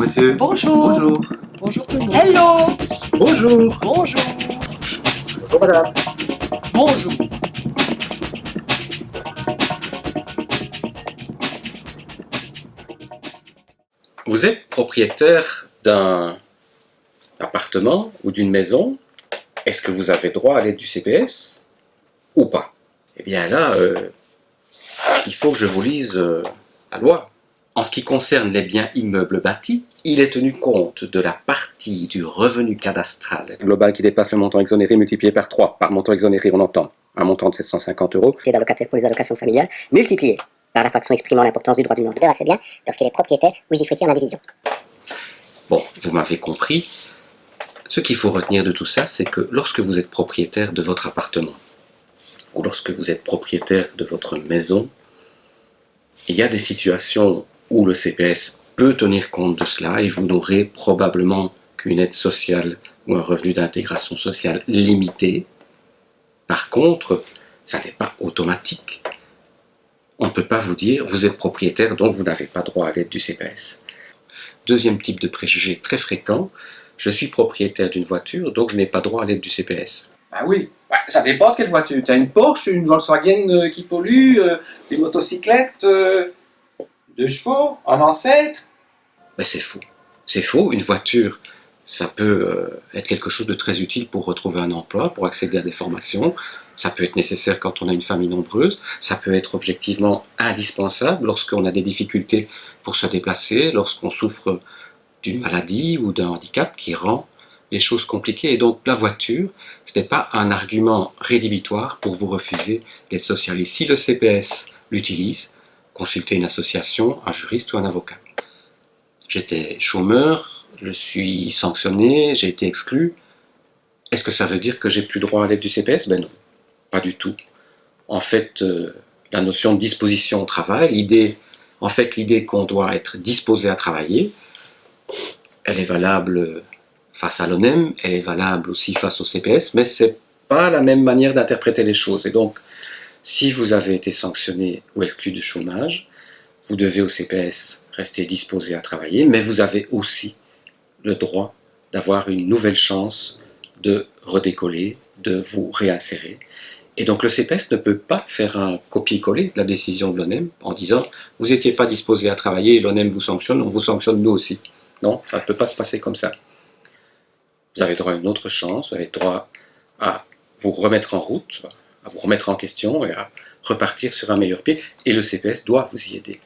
monsieur. Bonjour. Bonjour. Bonjour tout le monde. Hello. Bonjour. Bonjour. Bonjour madame. Bonjour. Vous êtes propriétaire d'un appartement ou d'une maison. Est-ce que vous avez droit à l'aide du CPS ou pas? Eh bien là, il faut que je vous lise la loi. En ce qui concerne les biens immeubles bâtis, il est tenu compte de la partie du revenu cadastral global qui dépasse le montant exonéré multiplié par 3. Par montant exonéré, on entend un montant de 750 €. D'allocataire pour les allocations familiales, multiplié par la fraction exprimant l'importance du droit du demandeur à ce bien lorsqu'il est propriétaire ou usufruitier en indivision. Bon, vous m'avez compris. Ce qu'il faut retenir de tout ça, c'est que lorsque vous êtes propriétaire de votre appartement, ou lorsque vous êtes propriétaire de votre maison, il y a des situations où le CPS peut tenir compte de cela et vous n'aurez probablement qu'une aide sociale ou un revenu d'intégration sociale limité. Par contre, ça n'est pas automatique. On ne peut pas vous dire vous êtes propriétaire donc vous n'avez pas droit à l'aide du CPS. Deuxième type de préjugé très fréquent, je suis propriétaire d'une voiture donc je n'ai pas droit à l'aide du CPS. Ah oui, ça dépend de quelle voiture. Tu as une Porsche, une Volkswagen qui pollue, une motocyclette, 2 chevaux, un ancêtre. Mais c'est faux. C'est faux. Une voiture, ça peut être quelque chose de très utile pour retrouver un emploi, pour accéder à des formations. Ça peut être nécessaire quand on a une famille nombreuse. Ça peut être objectivement indispensable lorsqu'on a des difficultés pour se déplacer, lorsqu'on souffre d'une maladie ou d'un handicap qui rend les choses compliquées. Et donc la voiture, ce n'est pas un argument rédhibitoire pour vous refuser l'aide sociale. Et si le CPS l'utilise, consultez une association, un juriste ou un avocat. J'étais chômeur, je suis sanctionné, j'ai été exclu. Est-ce que ça veut dire que j'ai plus droit à l'aide du CPS? Ben non, pas du tout. En fait, la notion de disposition au travail, l'idée qu'on doit être disposé à travailler, elle est valable face à l'ONEM, elle est valable aussi face au CPS, mais ce n'est pas la même manière d'interpréter les choses. Et donc, si vous avez été sanctionné ou exclu du chômage, vous devez au CPS rester disposé à travailler, mais vous avez aussi le droit d'avoir une nouvelle chance de redécoller, de vous réinsérer. Et donc le CPS ne peut pas faire un copier-coller de la décision de l'ONEM en disant « vous n'étiez pas disposé à travailler, l'ONEM vous sanctionne, on vous sanctionne nous aussi ». Non, ça ne peut pas se passer comme ça. Vous avez droit à une autre chance, vous avez droit à vous remettre en route, à vous remettre en question et à repartir sur un meilleur pied, et le CPS doit vous y aider.